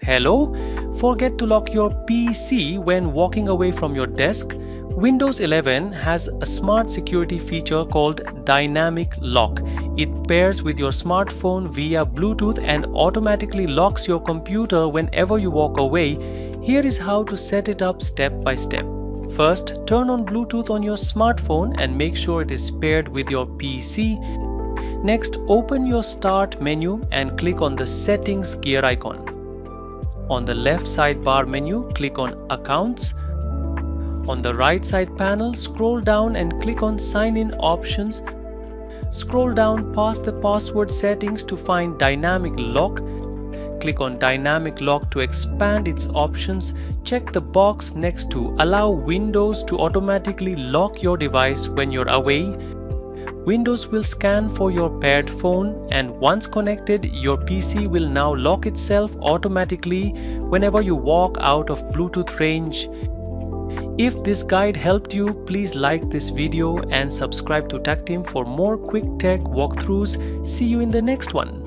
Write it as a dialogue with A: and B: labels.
A: Hello? Forget to lock your PC when walking away from your desk? Windows 11 has a smart security feature called Dynamic Lock. It pairs with your smartphone via Bluetooth and automatically locks your computer whenever you walk away. Here is how to set it up step by step. First, turn on Bluetooth on your smartphone and make sure it is paired with your PC. Next, open your Start menu and click on the Settings gear icon. On the left sidebar menu, click on Accounts. On the right side panel, scroll down and click on Sign In options. Scroll down past the password settings to find Dynamic Lock. Click on Dynamic Lock to expand its options. Check the box next to Allow Windows to automatically lock your device when you're away. Windows will scan for your paired phone, and once connected, your PC will now lock itself automatically whenever you walk out of Bluetooth range. If this guide helped you, please like this video and subscribe to Tactim for more quick tech walkthroughs. See you in the next one.